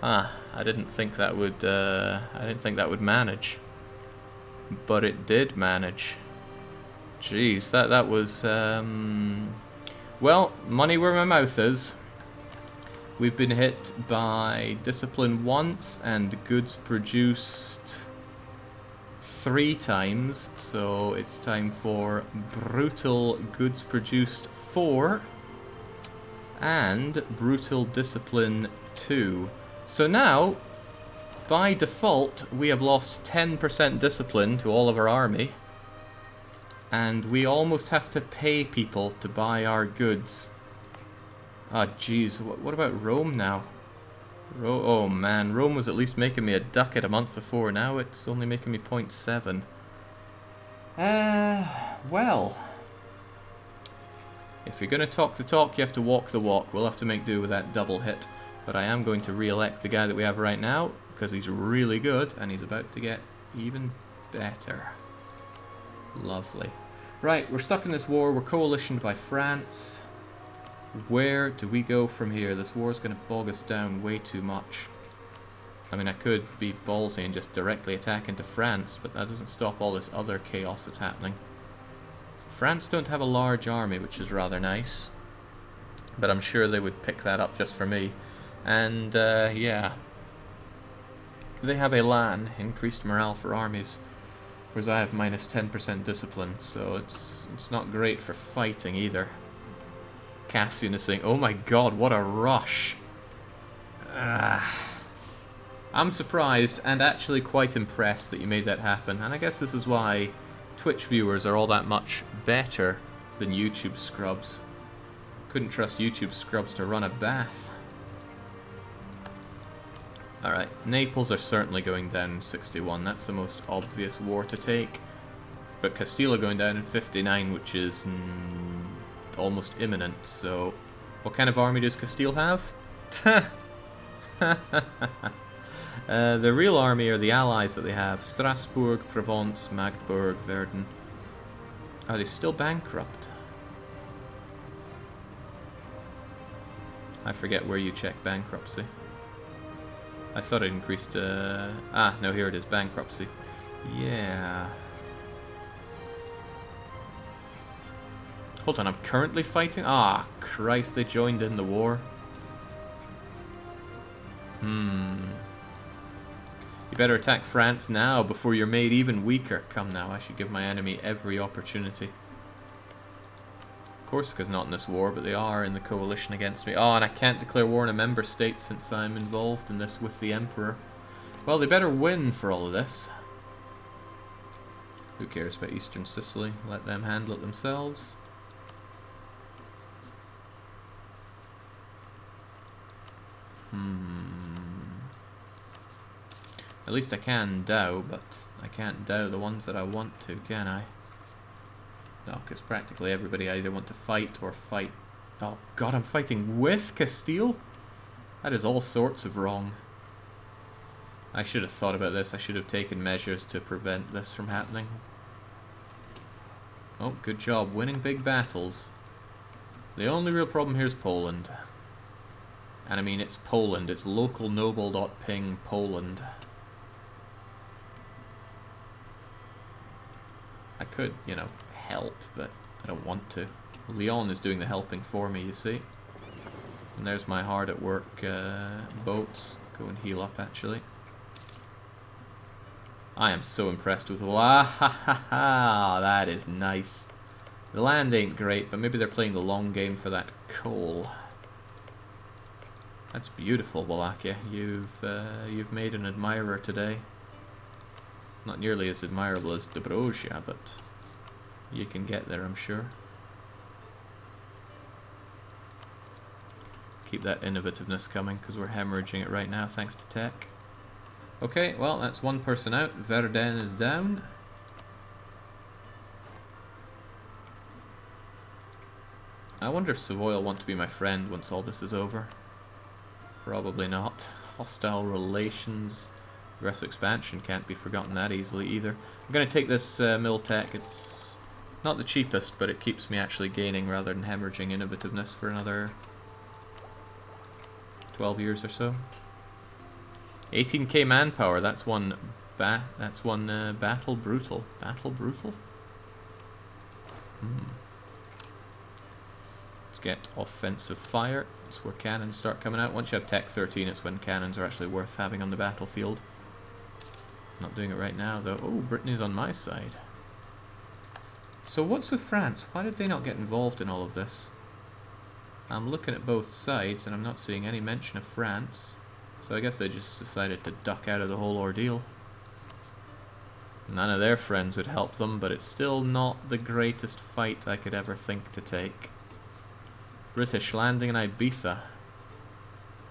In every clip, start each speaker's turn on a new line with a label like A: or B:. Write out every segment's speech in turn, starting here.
A: Huh, I didn't think that would manage. But it did manage. Jeez, that was, well, money where my mouth is. We've been hit by discipline once and goods produced 3 times, so it's time for brutal goods produced 4 and brutal discipline 2. So now, by default, we have lost 10% discipline to all of our army, and we almost have to pay people to buy our goods. Ah, jeez, what about Rome now? Oh man, Rome was at least making me a ducat a month before, now it's only making me 0.7. Well, if you're gonna talk the talk, you have to walk the walk. We'll have to make do with that double hit. But I am going to re-elect the guy that we have right now, because he's really good, and he's about to get even better. Lovely. Right, we're stuck in this war. We're coalitioned by France. Where do we go from here? This war is going to bog us down way too much. I mean, I could be ballsy and just directly attack into France, but that doesn't stop all this other chaos that's happening. France don't have a large army, which is rather nice. But I'm sure they would pick that up just for me. And, yeah. They have Elan, increased morale for armies. Whereas I have minus 10% discipline, so it's not great for fighting either. Cassian is saying, oh my god, what a rush. I'm surprised and actually quite impressed that you made that happen. And I guess this is why Twitch viewers are all that much better than YouTube scrubs. Couldn't trust YouTube scrubs to run a bath. Alright, Naples are certainly going down in 61. That's the most obvious war to take. But Castile going down in 59, which is almost imminent. So, what kind of army does Castile have? The real army are the allies that they have. Strasbourg, Provence, Magdeburg, Verdun. Are they still bankrupt? I forget where you check bankruptcy. I thought it increased, no, here it is, bankruptcy. Yeah. Hold on, I'm currently fighting? Ah, Christ, they joined in the war. You better attack France now before you're made even weaker. Come now, I should give my enemy every opportunity. Corsica's not in this war, but they are in the coalition against me. Oh, and I can't declare war on a member state since I'm involved in this with the Emperor. Well, they better win for all of this. Who cares about Eastern Sicily? Let them handle it themselves. At least I can dow, but I can't dow the ones that I want to, can I? No, because practically everybody I either want to fight or fight... Oh god, I'm fighting with Castile? That is all sorts of wrong. I should have thought about this. I should have taken measures to prevent this from happening. Oh, good job. Winning big battles. The only real problem here is Poland. And I mean, it's Poland. It's localnoble.ping Poland. I could, you know, help, but I don't want to. Lyon is doing the helping for me, you see. And there's my hard at work boats. Go and heal up, actually. I am so impressed with... Ah, ha, ha, ha, that is nice. The land ain't great, but maybe they're playing the long game for that coal. That's beautiful, Wallachia. You've made an admirer today. Not nearly as admirable as Dobrosia, but you can get there, I'm sure. Keep that innovativeness coming, because we're hemorrhaging it right now, thanks to tech. Okay, well, that's one person out. Verdun is down. I wonder if Savoy will want to be my friend once all this is over. Probably not. Hostile relations. Aggressive expansion can't be forgotten that easily either. I'm going to take this mill tech. It's not the cheapest, but it keeps me actually gaining rather than hemorrhaging innovativeness for another 12 years or so. 18k manpower. That's one. Battle brutal. Battle brutal. Let's get offensive fire. That's where cannons start coming out. Once you have Tech 13, it's when cannons are actually worth having on the battlefield. Not doing it right now, though. Oh, Brittany's on my side. So what's with France? Why did they not get involved in all of this? I'm looking at both sides, and I'm not seeing any mention of France. So I guess they just decided to duck out of the whole ordeal. None of their friends would help them, but it's still not the greatest fight I could ever think to take. British landing in Ibiza.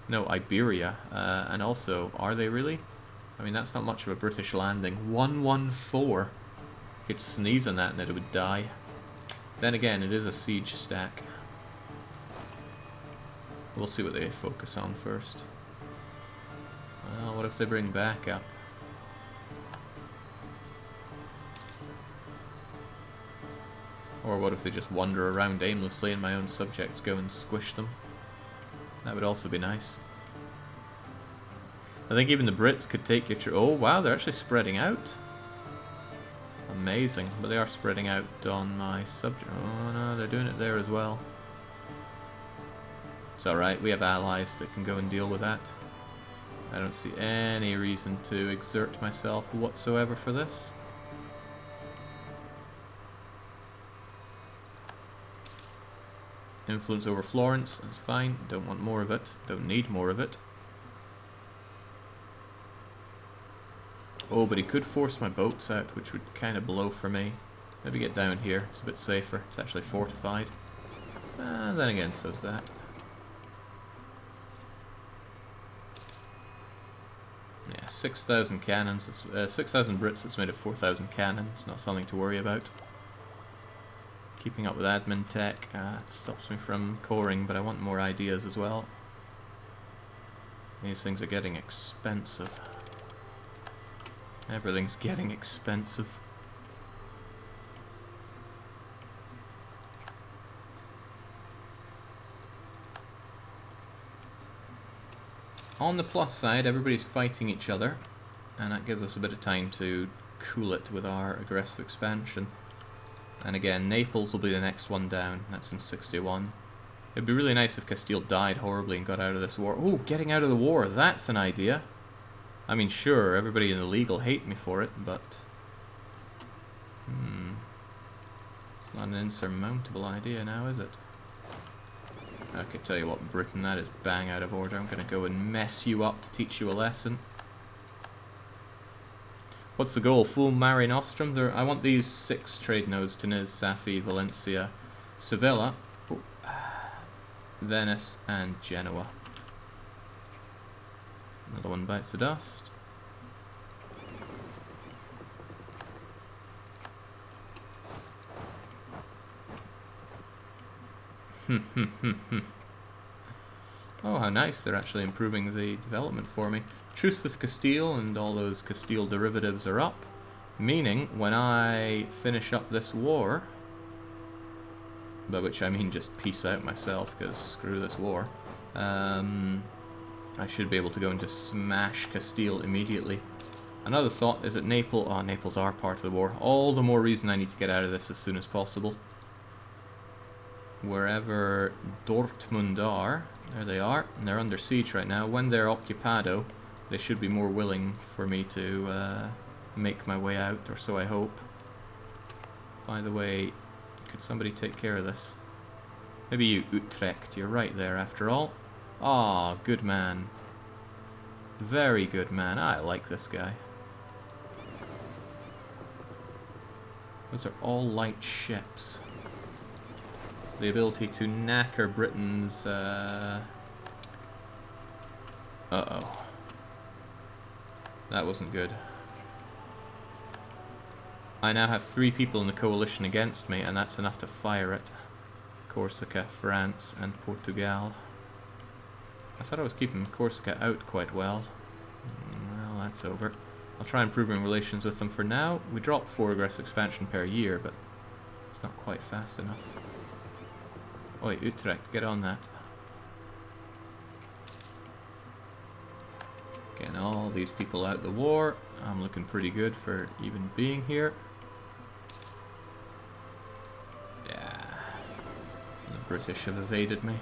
A: No, Iberia. And also, are they really? I mean, that's not much of a British landing. 114. Could sneeze on that and it would die. Then again, it is a siege stack. We'll see what they focus on first. Well, what if they bring back up? Or what if they just wander around aimlessly and my own subjects go and squish them? That would also be nice. I think even the Brits could take your... Oh, wow, they're actually spreading out. Amazing. But they are spreading out on my subject. Oh, no, they're doing it there as well. It's alright, we have allies that can go and deal with that. I don't see any reason to exert myself whatsoever for this. Influence over Florence, that's fine. Don't want more of it. Don't need more of it. Oh, but he could force my boats out, which would kind of blow for me. Maybe get down here. It's a bit safer. It's actually fortified. Then again, so's that. Yeah, 6,000 cannons. 6,000 Brits that's made of 4,000 cannons. Not something to worry about. Keeping up with admin tech, it stops me from coring, but I want more ideas as well. These things are getting expensive. Everything's getting expensive. On the plus side, everybody's fighting each other, and that gives us a bit of time to cool it with our aggressive expansion. And again, Naples will be the next one down. That's in 61. It'd be really nice if Castile died horribly and got out of this war. Oh, getting out of the war. That's an idea. I mean, sure, everybody in the league will hate me for it, but... It's not an insurmountable idea now, is it? Okay, tell you what, Britain, that is bang out of order. I'm going to go and mess you up to teach you a lesson. What's the goal? Full Mare Nostrum? I want these 6 trade nodes: Tunis, Safi, Valencia, Sevilla, Venice, and Genoa. Another one bites the dust. Oh, how nice. They're actually improving the development for me. Truce with Castile and all those Castile derivatives are up, meaning when I finish up this war, by which I mean just peace out myself, because screw this war, I should be able to go and just smash Castile immediately. Another thought is that Naples... Oh, Naples are part of the war. All the more reason I need to get out of this as soon as possible. Wherever Dortmund are, there they are, and they're under siege right now. When they're occupado, they should be more willing for me to make my way out, or so I hope. By the way, could somebody take care of this? Maybe you, Utrecht, you're right there after all. Ah, good man. Very good man. I like this guy. Those are all light ships. The ability to knacker Britain's... Uh-oh. That wasn't good. I now have 3 people in the coalition against me, and that's enough to fire it. Corsica, France, and Portugal. I thought I was keeping Corsica out quite well. Well, that's over. I'll try improving relations with them for now. We dropped 4 aggressive expansion per year, but it's not quite fast enough. Oi, Utrecht, get on that. Getting all these people out the war. I'm looking pretty good for even being here. Yeah. The British have evaded me.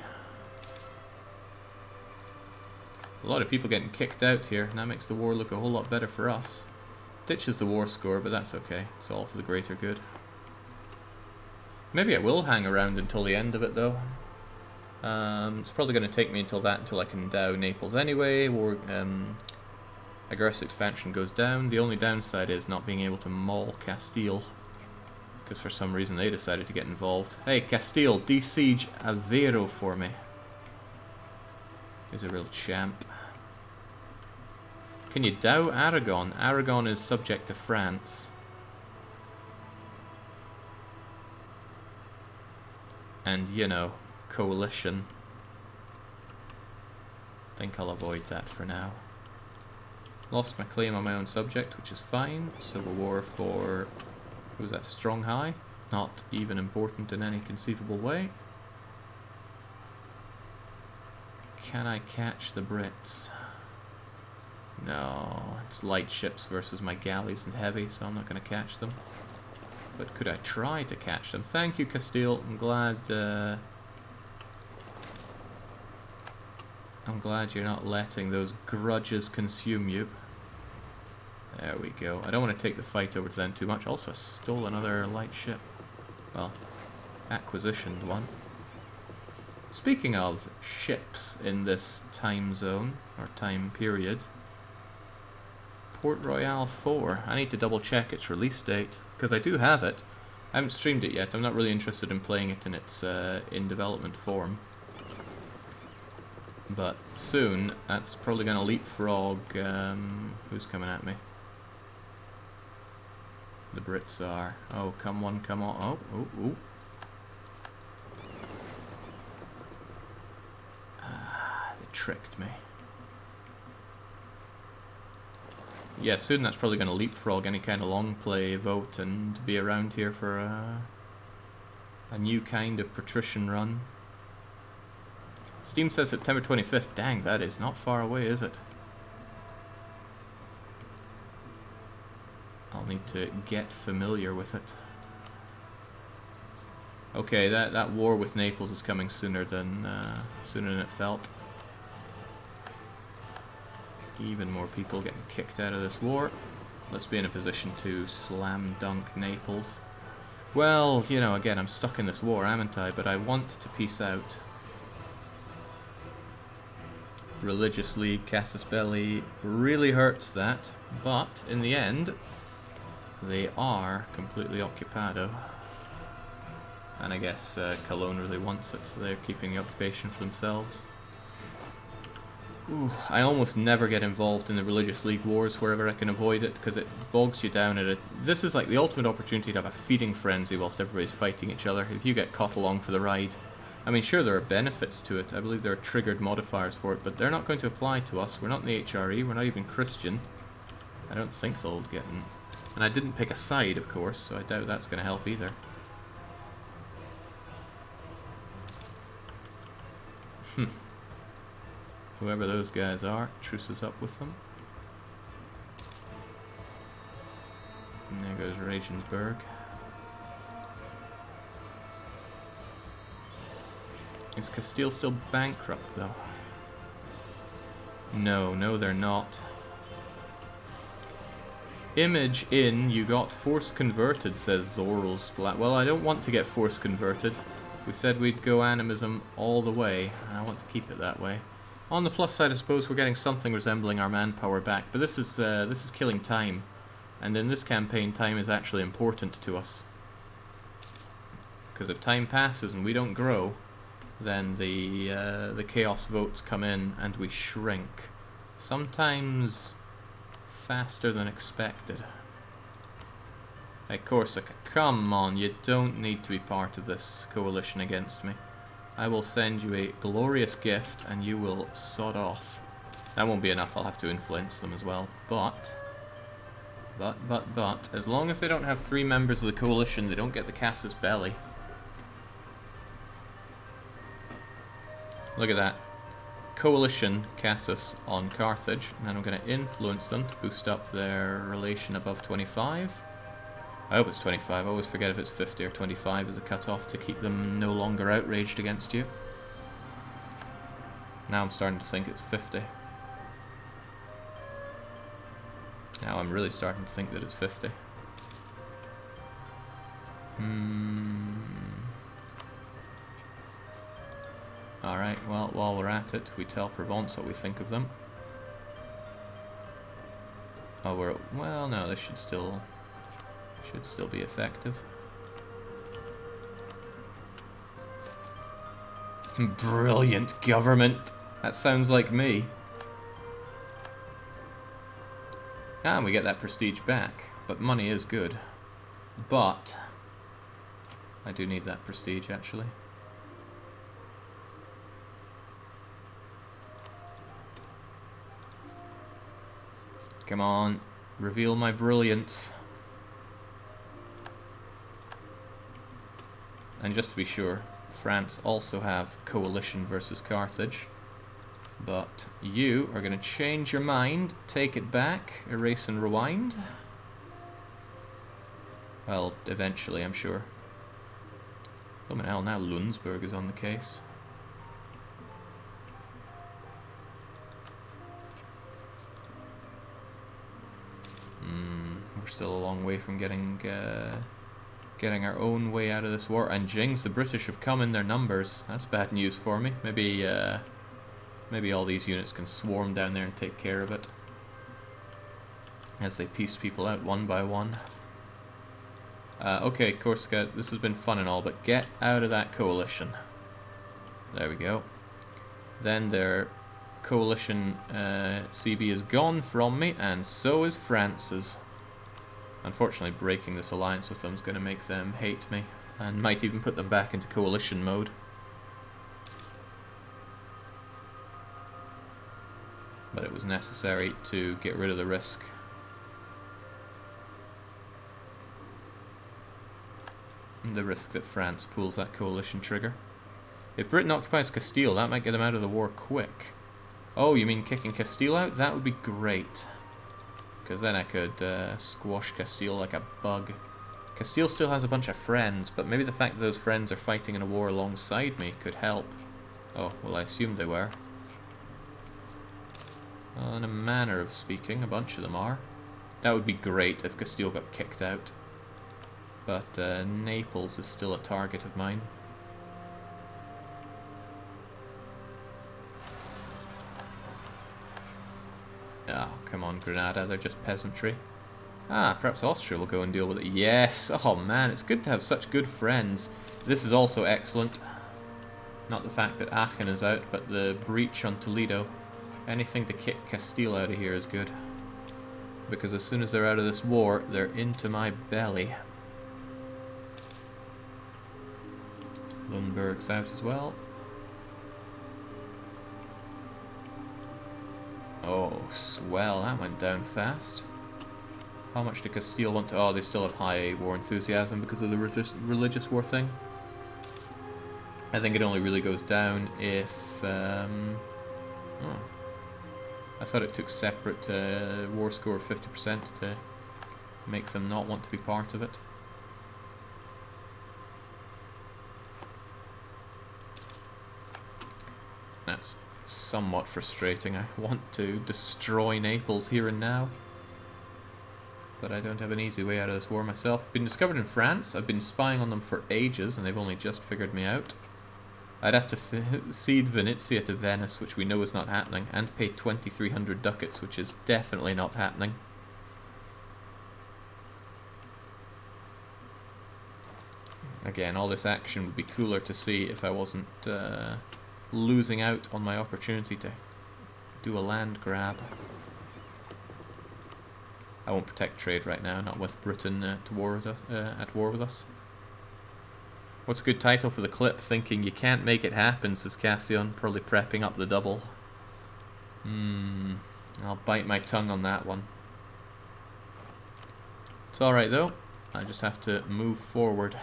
A: A lot of people getting kicked out here, and that makes the war look a whole lot better for us. Ditches the war score, but that's okay. It's all for the greater good. Maybe I will hang around until the end of it, though. It's probably going to take me until I can endow Naples anyway. Aggressive expansion goes down. The only downside is not being able to maul Castile, because for some reason they decided to get involved. Hey, Castile, de-siege Aveiro for me. He's a real champ. Can you dow Aragon? Aragon is subject to France. And, you know, coalition. I think I'll avoid that for now. Lost my claim on my own subject, which is fine. Civil war for... who was that? Stronghai? Not even important in any conceivable way. Can I catch the Brits? No, it's light ships versus my galleys and heavy, so I'm not going to catch them. But could I try to catch them? Thank you, Castile. I'm glad you're not letting those grudges consume you. There we go. I don't want to take the fight over to them too much. Also, I stole another light ship. Well, acquisitioned one. Speaking of ships in this time zone, or time period, Port Royale 4. I need to double check its release date, because I do have it. I haven't streamed it yet. I'm not really interested in playing it in its in development form. But soon, that's probably going to leapfrog... who's coming at me? The Brits are. Oh, come on, come on. Oh, oh, oh. They tricked me. Yeah, soon that's probably going to leapfrog any kind of long play vote and be around here for a new kind of patrician run. Steam says September 25th. Dang, that is not far away, is it? I'll need to get familiar with it. Okay, that war with Naples is coming sooner than it felt. Even more people getting kicked out of this war. Let's be in a position to slam dunk Naples. Well, you know, again, I'm stuck in this war, haven't I? But I want to peace out. Religious League, Casus Belli really hurts that, but in the end, they are completely occupado. And I guess Cologne really wants it, so they're keeping the occupation for themselves. Ooh, I almost never get involved in the Religious League wars wherever I can avoid it, because it bogs you down at it. This is like the ultimate opportunity to have a feeding frenzy whilst everybody's fighting each other, if you get caught along for the ride. I mean, sure, there are benefits to it. I believe there are triggered modifiers for it, but they're not going to apply to us. We're not in the HRE, we're not even Christian. I don't think they'll get in. And I didn't pick a side, of course, so I doubt that's going to help either. Whoever those guys are, truce is up with them. And there goes Regensburg. Is Castile still bankrupt, though? No, they're not. Image in, you got force converted, says Zorl's Splat. Well, I don't want to get force converted. We said we'd go animism all the way, and I want to keep it that way. On the plus side, I suppose we're getting something resembling our manpower back, but this is killing time. And in this campaign, time is actually important to us. Because if time passes and we don't grow, then the chaos votes come in and we shrink. Sometimes faster than expected. Hey, Corsica, come on, you don't need to be part of this coalition against me. I will send you a glorious gift and you will sod off. That won't be enough, I'll have to influence them as well. But, as long as they don't have 3 members of the coalition, they don't get the Casus Belli. Look at that. coalition Casus on Carthage, and then I'm going to influence them to boost up their relation above 25. I hope it's 25. I always forget if it's 50 or 25 as a cutoff to keep them no longer outraged against you. Now I'm starting to think it's 50. Now I'm really starting to think that it's 50. Alright, well, while we're at it, we tell Provence what we think of them. Oh, well, no, this should still be effective. Brilliant government! That sounds like me. And we get that prestige back, but money is good. But I do need that prestige, actually. Come on, reveal my brilliance. And just to be sure, France also have coalition versus Carthage. But you are going to change your mind, take it back, erase and rewind. Well, eventually, I'm sure. Oh my hell, now Lundsburg is on the case. We're still a long way from getting our own way out of this war. And jings, the British have come in their numbers. That's bad news for me. Maybe all these units can swarm down there and take care of it as they piece people out one by one. Okay, Corsica, this has been fun and all, but get out of that coalition. There we go. Then their coalition CB is gone from me, and so is France's. Unfortunately, breaking this alliance with them is going to make them hate me, and might even put them back into coalition mode. But it was necessary to get rid of the risk. The risk that France pulls that coalition trigger. If Britain occupies Castile, that might get them out of the war quick. Oh, you mean kicking Castile out? That would be great. Because then I could squash Castile like a bug. Castile still has a bunch of friends, but maybe the fact that those friends are fighting in a war alongside me could help. Oh, well, I assumed they were. Well, in a manner of speaking, a bunch of them are. That would be great if Castile got kicked out. But Naples is still a target of mine. Oh, come on, Granada, they're just peasantry. Ah, perhaps Austria will go and deal with it. Yes! Oh man, it's good to have such good friends. This is also excellent. Not the fact that Aachen is out, but the breach on Toledo. Anything to kick Castile out of here is good. Because as soon as they're out of this war, they're into my belly. Lundberg's out as well. Oh, swell, that went down fast. How much did Castile want to... Oh, they still have high war enthusiasm because of the religious war thing. I think it only really goes down if... Oh. I thought it took separate war score of 50% to make them not want to be part of it. That's somewhat frustrating. I want to destroy Naples here and now. But I don't have an easy way out of this war myself. Been discovered in France. I've been spying on them for ages and they've only just figured me out. I'd have to cede Venezia to Venice, which we know is not happening, and pay 2,300 ducats, which is definitely not happening. Again, all this action would be cooler to see if I wasn't losing out on my opportunity to do a land grab. I won't protect trade right now, not with Britain at war with us. What's a good title for the clip? Thinking you can't make it happen, says Cassian, probably prepping up the double. I'll bite my tongue on that one. It's alright though, I just have to move forward.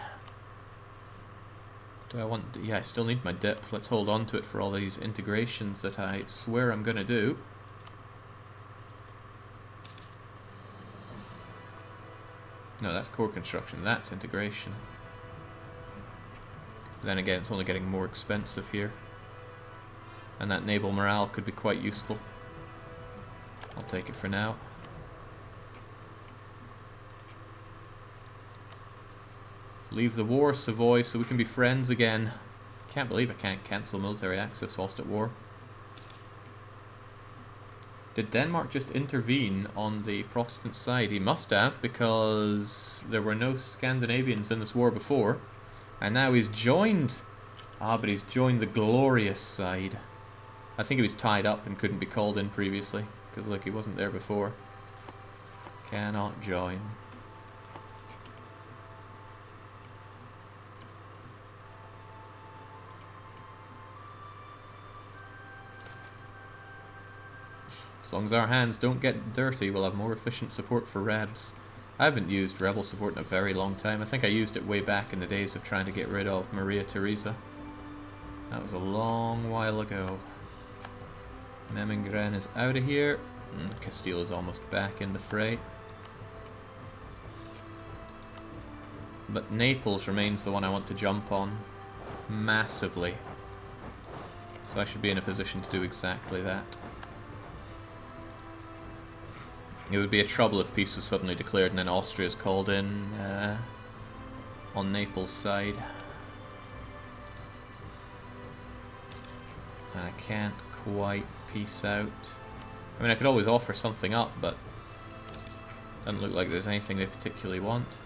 A: Do I want... Yeah, I still need my dip. Let's hold on to it for all these integrations that I swear I'm going to do. No, that's core construction. That's integration. Then again, it's only getting more expensive here. And that naval morale could be quite useful. I'll take it for now. Leave the war, Savoy, so we can be friends again. Can't believe I can't cancel military access whilst at war. Did Denmark just intervene on the Protestant side? He must have, because there were no Scandinavians in this war before. And now he's joined... Ah, but he's joined the glorious side. I think he was tied up and couldn't be called in previously, because look, he wasn't there before. Cannot join. As long as our hands don't get dirty, we'll have more efficient support for Rebs. I haven't used Rebel support in a very long time. I think I used it way back in the days of trying to get rid of Maria Theresa. That was a long while ago. Memmingen is out of here. Castile is almost back in the fray. But Naples remains the one I want to jump on. Massively. So I should be in a position to do exactly that. It would be a trouble if peace was suddenly declared and then Austria is called in on Naples' side. And I can't quite peace out. I mean, I could always offer something up, but doesn't look like there's anything they particularly want.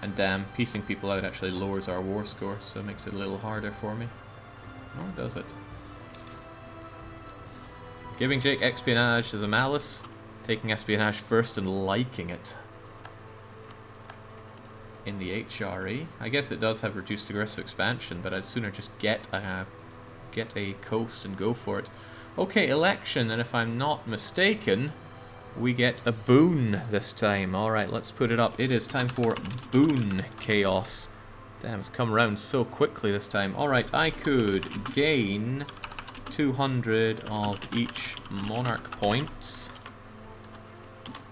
A: And damn, piecing people out actually lowers our war score, so it makes it a little harder for me. Or does it? Giving Jake espionage as a malice. Taking espionage first and liking it. In the HRE. I guess it does have reduced aggressive expansion, but I'd sooner just get a coast and go for it. Okay, election, and if I'm not mistaken, we get a boon this time. Alright, let's put it up. It is time for boon chaos. Damn, it's come around so quickly this time. Alright, I could gain 200 of each monarch points.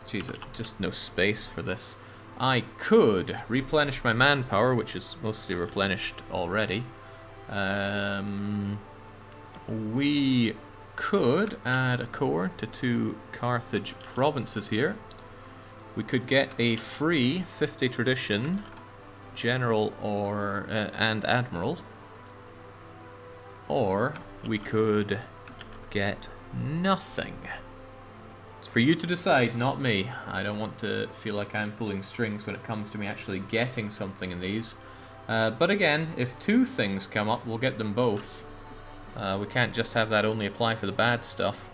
A: Jeez, just no space for this. I could replenish my manpower, which is mostly replenished already. We could add a core to 2 Carthage provinces here. We could get a free 50 tradition general or and admiral, or we could get nothing. It's for you to decide, not me. I don't want to feel like I'm pulling strings when it comes to me actually getting something in these. But again, if 2 things come up, we'll get them both. We can't just have that only apply for the bad stuff,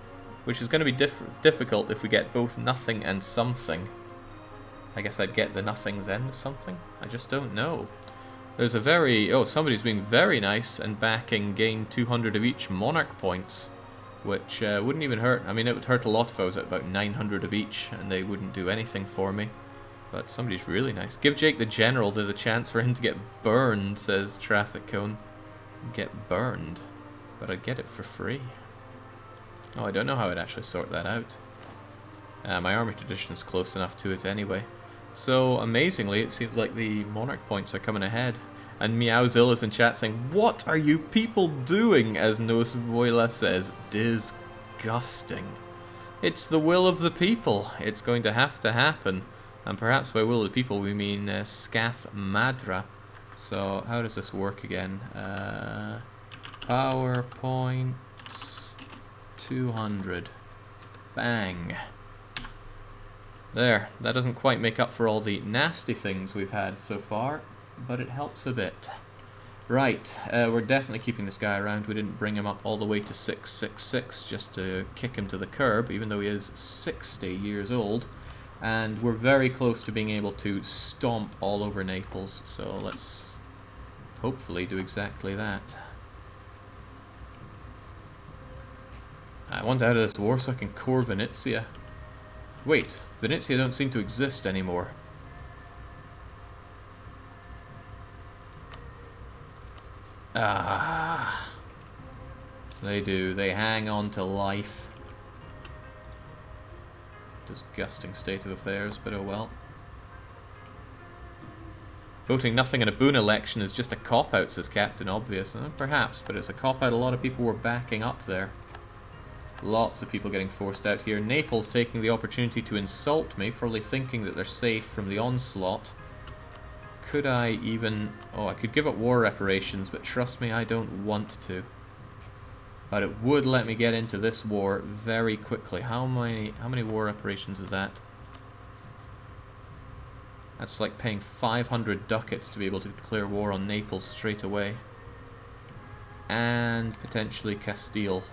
A: which is going to be difficult if we get both nothing and something. I guess I'd get the nothing then the something? I just don't know. There's a very... Oh, somebody's being very nice and backing gain 200 of each monarch points. Which wouldn't even hurt. I mean, it would hurt a lot if I was at about 900 of each, and they wouldn't do anything for me. But somebody's really nice. Give Jake the General, there's a chance for him to get burned, says Traffic Cone. Get burned? But I'd get it for free. Oh, I don't know how I'd actually sort that out. My army tradition's close enough to it anyway. So, amazingly, it seems like the monarch points are coming ahead. And Meowzilla's in chat saying, "What are you people doing?" as Nos Voila says, "Disgusting." It's the will of the people. It's going to happen. And perhaps by will of the people we mean Scath Madra. So, how does this work again? PowerPoints 200. Bang. There. That doesn't quite make up for all the nasty things we've had so far, but it helps a bit. Right, we're definitely keeping this guy around. We didn't bring him up all the way to 666 just to kick him to the curb, even though he is 60 years old. And we're very close to being able to stomp all over Naples, so let's hopefully do exactly that. I want out of this war so I can core Venezia. Wait, Venezia don't seem to exist anymore. Ah. They do. They hang on to life. Disgusting state of affairs, but oh well. Voting nothing in a Boone election is just a cop-out, says Captain Obvious. Perhaps, but it's a cop-out a lot of people were backing up there. Lots of people getting forced out here. Naples taking the opportunity to insult me, probably thinking that they're safe from the onslaught. Could I even... Oh, I could give up war reparations, but trust me, I don't want to. But it would let me get into this war very quickly. How many war reparations is that? That's like paying 500 ducats to be able to declare war on Naples straight away. And potentially Castile.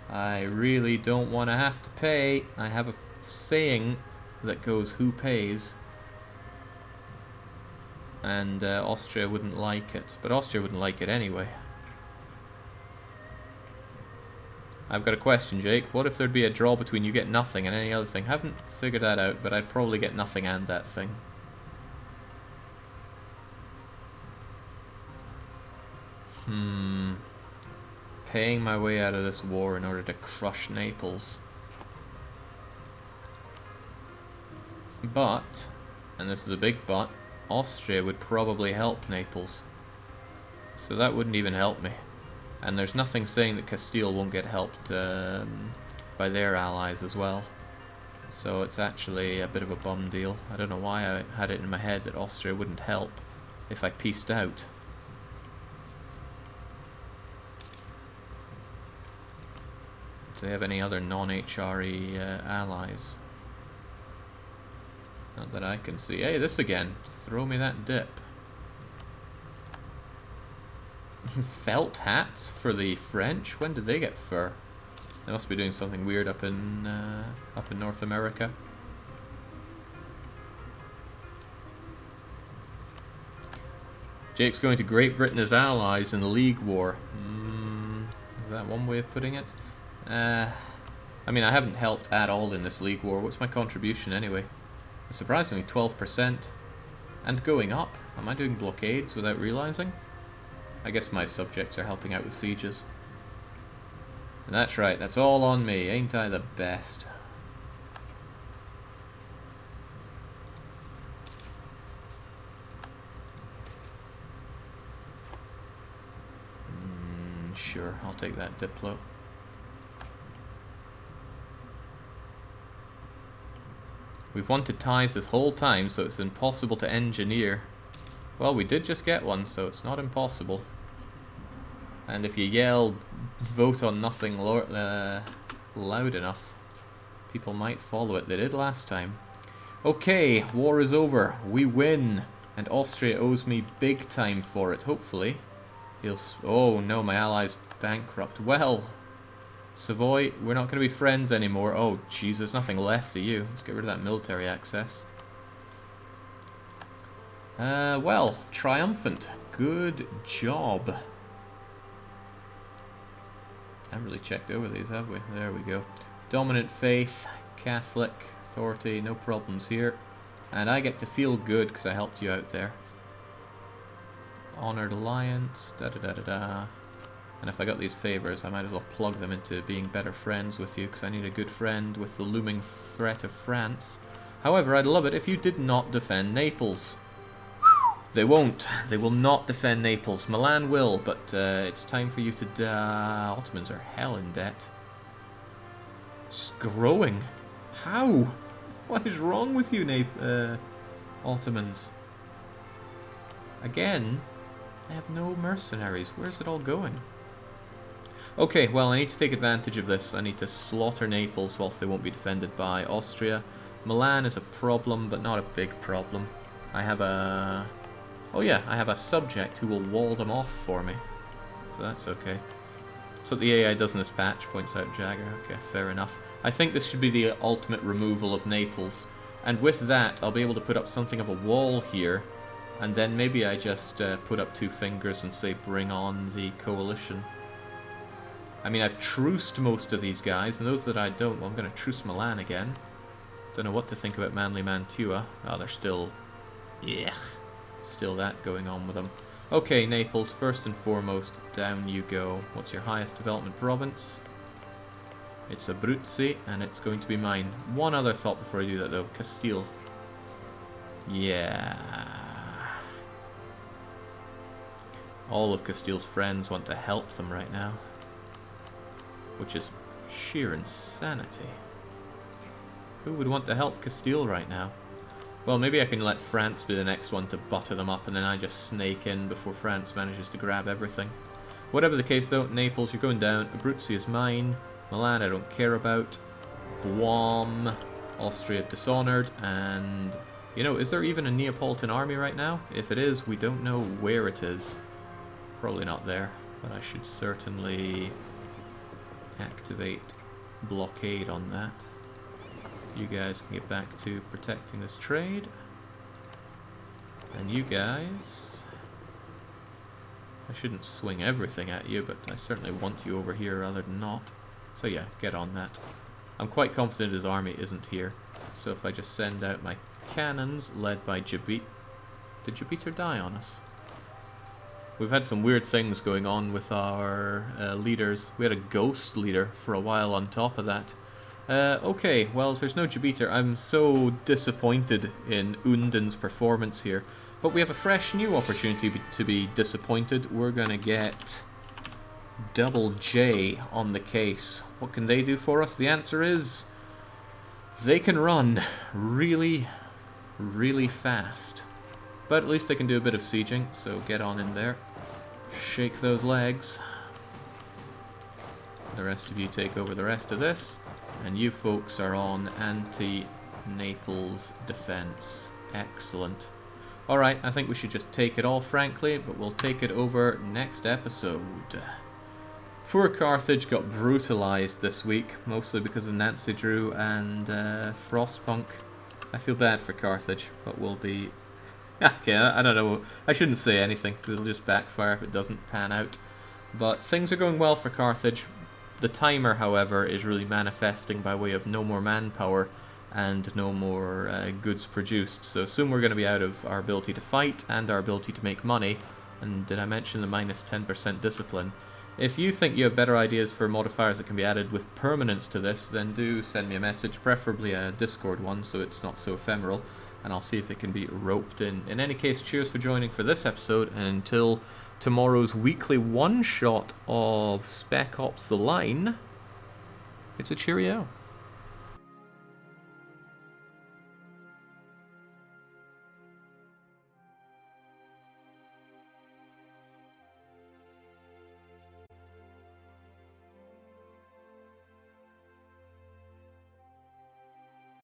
A: I really don't want to have to pay. I have a saying that goes, who pays? And Austria wouldn't like it. But Austria wouldn't like it anyway. I've got a question, Jake. What if there'd be a draw between you get nothing and any other thing? Haven't figured that out, but I'd probably get nothing and that thing. Paying my way out of this war in order to crush Naples. But, and this is a big but, Austria would probably help Naples. So that wouldn't even help me. And there's nothing saying that Castile won't get helped by their allies as well. So it's actually a bit of a bum deal. I don't know why I had it in my head that Austria wouldn't help if I peaced out. Do they have any other non-HRE allies? Not that I can see. Hey, this again. Throw me that dip. Felt hats for the French? When did they get fur? They must be doing something weird up in North America. Jake's going to Great Britain as allies in the League War. Is that one way of putting it? I mean, I haven't helped at all in this League War. What's my contribution anyway? Surprisingly, 12%. And going up. Am I doing blockades without realizing? I guess my subjects are helping out with sieges. And that's right, that's all on me. Ain't I the best? Sure, I'll take that Diplo. We've wanted ties this whole time, so it's impossible to engineer. Well, we did just get one, so it's not impossible. And if you yell, vote on nothing loud enough, people might follow it. They did last time. Okay, war is over. We win. And Austria owes me big time for it, hopefully. Oh no, my ally's bankrupt. Well, Savoy, we're not going to be friends anymore. Oh, jeez, there's nothing left of you. Let's get rid of that military access. Well, triumphant. Good job. I haven't really checked over these, have we? There we go. Dominant faith, Catholic, authority, no problems here. And I get to feel good because I helped you out there. Honored alliance, da-da-da-da-da. And if I got these favors, I might as well plug them into being better friends with you, because I need a good friend with the looming threat of France. However, I'd love it if you did not defend Naples. They won't. They will not defend Naples. Milan will, but it's time for you to die. Ottomans are hell in debt. It's just growing. How? What is wrong with you, Ottomans? Again, they have no mercenaries. Where's it all going? Okay, well, I need to take advantage of this. I need to slaughter Naples whilst they won't be defended by Austria. Milan is a problem, but not a big problem. I have a... Oh yeah, I have a subject who will wall them off for me. So that's okay. That's what the AI does in this patch, points out Jagger. Okay, fair enough. I think this should be the ultimate removal of Naples. And with that, I'll be able to put up something of a wall here. And then maybe I just put up two fingers and say, bring on the coalition. I mean, I've truced most of these guys, and those that I don't, well, I'm going to truce Milan again. Don't know what to think about Mantua. Oh, they're still... Yeah. Still that going on with them. Okay, Naples, first and foremost, down you go. What's your highest development province? It's Abruzzi, and it's going to be mine. One other thought before I do that, though. Castile. Yeah. All of Castile's friends want to help them right now. Which is sheer insanity. Who would want to help Castile right now? Well, maybe I can let France be the next one to butter them up, and then I just snake in before France manages to grab everything. Whatever the case, though, Naples, you're going down. Abruzzi is mine. Milan, I don't care about. Boum. Austria, dishonored. And, you know, is there even a Neapolitan army right now? If it is, we don't know where it is. Probably not there, but I should certainly activate blockade on that. You guys can get back to protecting this trade. And you guys... I shouldn't swing everything at you, but I certainly want you over here rather than not. So yeah, get on that. I'm quite confident his army isn't here. So if I just send out my cannons, led by Jabit... Did Jabiter die on us? We've had some weird things going on with our leaders. We had a ghost leader for a while on top of that. Okay, well, there's no Jabiter. I'm so disappointed in Unden's performance here. But we have a fresh new opportunity to be disappointed. We're going to get Double J on the case. What can they do for us? The answer is they can run really, really fast. But at least they can do a bit of sieging, so get on in there. Shake those legs. The rest of you take over the rest of this. And you folks are on anti-Naples defense. Excellent. Alright, I think we should just take it all, frankly, but we'll take it over next episode. Poor Carthage got brutalized this week, mostly because of Nancy Drew and Frostpunk. I feel bad for Carthage, but we'll be... Okay, I don't know. I shouldn't say anything, because it'll just backfire if it doesn't pan out. But things are going well for Carthage. The timer, however, is really manifesting by way of no more manpower and no more goods produced. So soon we're going to be out of our ability to fight and our ability to make money. And did I mention the minus 10% discipline? If you think you have better ideas for modifiers that can be added with permanence to this, then do send me a message, preferably a Discord one so it's not so ephemeral, and I'll see if it can be roped in. In any case, cheers for joining for this episode, and until tomorrow's weekly one-shot of Spec Ops The Line, it's a cheerio.